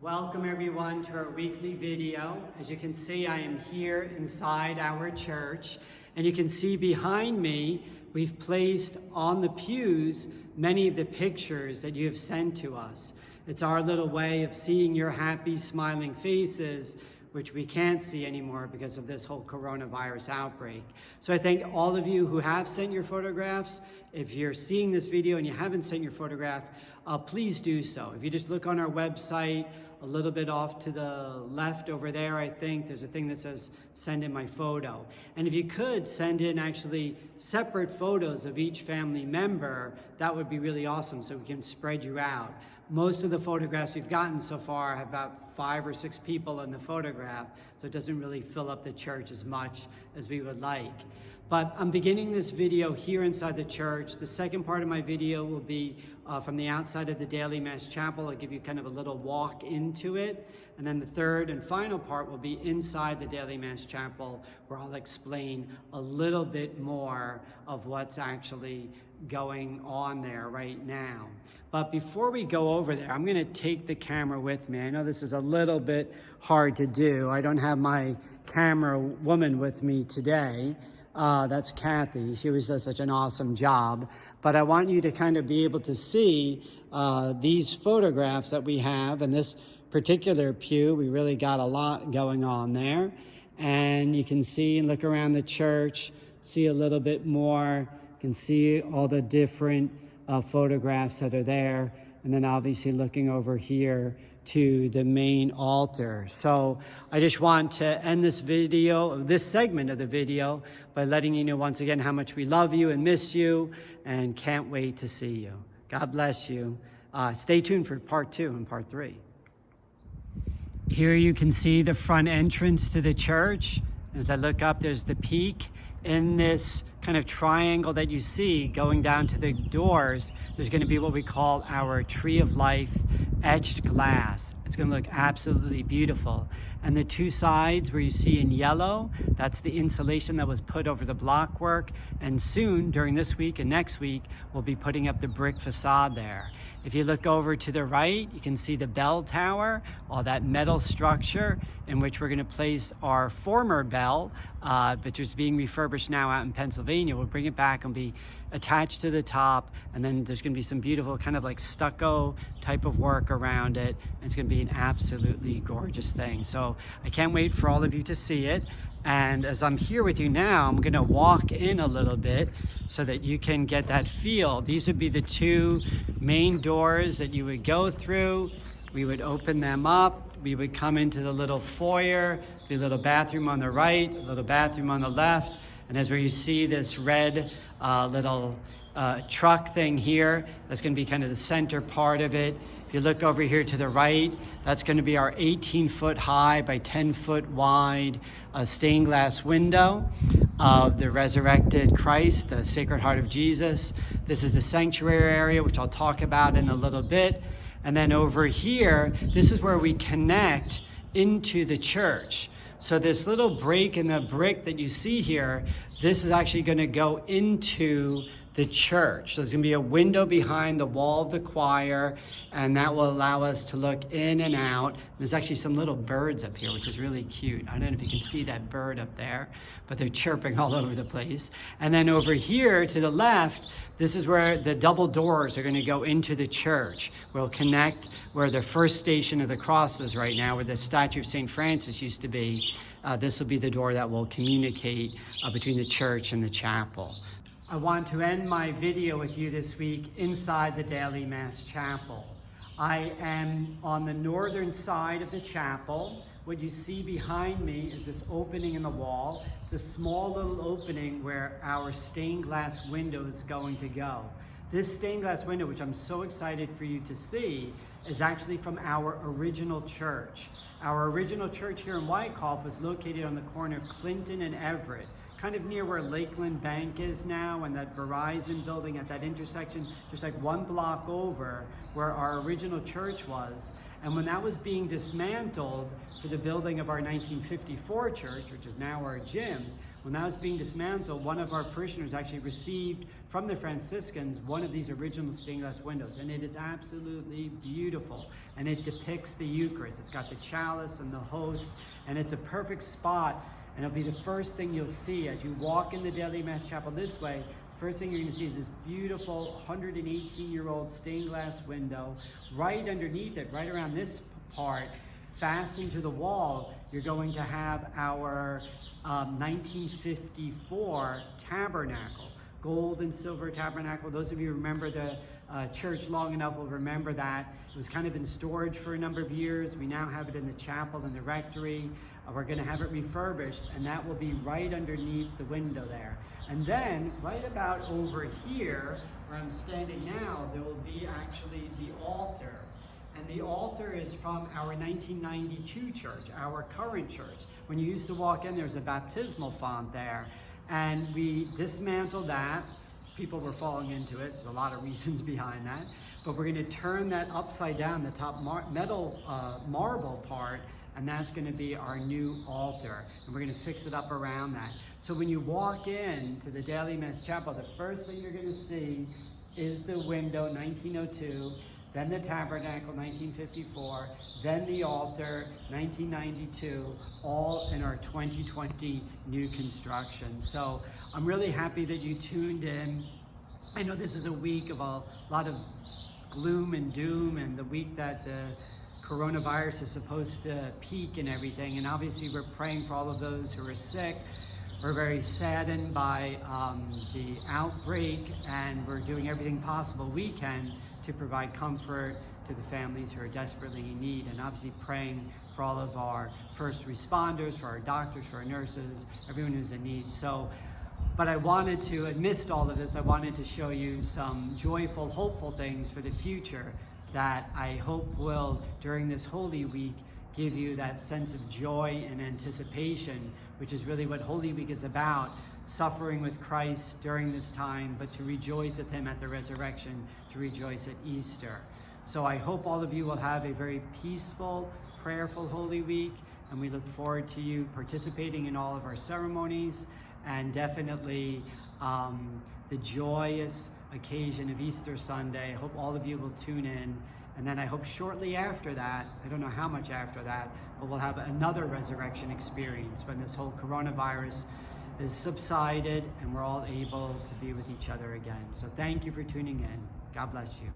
Welcome everyone to our weekly video. As you can see, I am here inside our church, and you can see behind me, we've placed on the pews many of the pictures that you have sent to us. It's our little way of seeing your happy, smiling faces, which we can't see anymore because of this whole coronavirus outbreak. So I thank all of you who have sent your photographs. If you're seeing this video and you haven't sent your photograph, please do so. If you just look on our website, a little bit off to the left over there, I think there's a thing that says send in my photo. And if you could send in actually separate photos of each family member, that would be really awesome so we can spread you out. Most of the photographs we've gotten so far have about 5 or 6 people in the photograph, so it doesn't really fill up the church as much as we would like. But I'm beginning this video here inside the church. The second part of my video will be from the outside of the Daily Mass Chapel. I'll give you kind of a little walk into it. And then the third and final part will be inside the Daily Mass Chapel, where I'll explain a little bit more of what's actually going on there right now. But before we go over there, I'm gonna take the camera with me. I know this is a little bit hard to do. I don't have my camera woman with me today. That's Kathy. She always does such an awesome job. But I want you to kind of be able to see these photographs that we have. In this particular pew, we really got a lot going on there. And you can see and look around the church, see a little bit more. You can see all the different photographs that are there. And then obviously looking over here to the main altar. So I just want to end this video, this segment of the video, by letting you know once again how much we love you and miss you and can't wait to see you. God bless you. Stay tuned for part 2 and part 3. Here you can see the front entrance to the church. As I look up, there's the peak. In this kind of triangle that you see going down to the doors, there's going to be what we call our Tree of Life etched glass. It's going to look absolutely beautiful. And the 2 sides where you see in yellow, that's the insulation that was put over the block work. And soon, during this week and next week, we'll be putting up the brick facade there. If you look over to the right, you can see the bell tower, all that metal structure in which we're going to place our former bell, which is being refurbished now out in Pennsylvania. We'll bring it back and be attached to the top, and then there's going to be some beautiful kind of like stucco type of work around it. And it's going to be an absolutely gorgeous thing. So I can't wait for all of you to see it. And as I'm here with you now, I'm going to walk in a little bit so that you can get that feel. These would be the 2 main doors that you would go through. We would open them up. We would come into the little foyer, the little bathroom on the right, a little bathroom on the left. And as where you see this red little truck thing here, that's going to be kind of the center part of it. If you look over here to the right, that's going to be our 18-foot high by 10-foot wide stained glass window of the resurrected Christ, the Sacred Heart of Jesus. This is the sanctuary area, which I'll talk about in a little bit. And then over here, this is where we connect into the church. So this little break in the brick that you see here, this is actually going to go into the church. So there's going to be a window behind the wall of the choir, and that will allow us to look in and out. There's actually some little birds up here, which is really cute. I don't know if you can see that bird up there, but they're chirping all over the place. And then over here to the left, this is where the double doors are going to go into the church. We'll connect where the first station of the cross is right now, where the statue of St. Francis used to be. This will be the door that will communicate between the church and the chapel. I want to end my video with you this week inside the Daily Mass Chapel. I am on the northern side of the chapel. What you see behind me is this opening in the wall. It's a small little opening where our stained glass window is going to go. This stained glass window, which I'm so excited for you to see, is actually from our original church. Our original church here in Wyckoff was located on the corner of Clinton and Everett, kind of near where Lakeland Bank is now, and that Verizon building at that intersection, just like 1 block over where our original church was. And when that was being dismantled for the building of our 1954 church, which is now our gym, When that was being dismantled, one of our parishioners actually received from the Franciscans one of these original stained glass windows, and it is absolutely beautiful, and it depicts the Eucharist. It's got the chalice and the host, and it's a perfect spot, and it'll be the first thing you'll see as you walk in the Daily Mass Chapel this way. First thing you're going to see is this beautiful 118-year-old stained glass window. Right underneath it, right around this part, fastened to the wall, you're going to have our 1954 tabernacle, gold and silver tabernacle. Those of you who remember the church long enough will remember that. It was kind of in storage for a number of years. We now have it in the chapel in the rectory. We're going to have it refurbished, and that will be right underneath the window there. And then right about over here, where I'm standing now, there will be actually the altar. And the altar is from our 1992 church, our current church. When you used to walk in, there's a baptismal font there. And we dismantled that. People were falling into it. There's a lot of reasons behind that. But we're going to turn that upside down, the top metal marble part, and that's going to be our new altar. And we're going to fix it up around that. So when you walk in to the Daily Mass Chapel, the first thing you're going to see is the window, 1902, then the tabernacle, 1954, then the altar, 1992, all in our 2020 new construction. So I'm really happy that you tuned in. I know this is a week of a lot of gloom and doom, and the week that the coronavirus is supposed to peak and everything, and obviously we're praying for all of those who are sick. We're very saddened by the outbreak, and we're doing everything possible we can to provide comfort to the families who are desperately in need, and obviously praying for all of our first responders, for our doctors, for our nurses, everyone who's in need. So, but I wanted to, amidst all of this, I wanted to show you some joyful, hopeful things for the future that I hope will, during this Holy Week, give you that sense of joy and anticipation, which is really what Holy Week is about, suffering with Christ during this time, but to rejoice with him at the resurrection, to rejoice at Easter. So I hope all of you will have a very peaceful, prayerful Holy Week, and we look forward to you participating in all of our ceremonies, and definitely the joyous occasion of Easter Sunday. I hope all of you will tune in. And then I hope shortly after that, I don't know how much after that, but we'll have another resurrection experience when this whole coronavirus is subsided and we're all able to be with each other again. So thank you for tuning in. God bless you.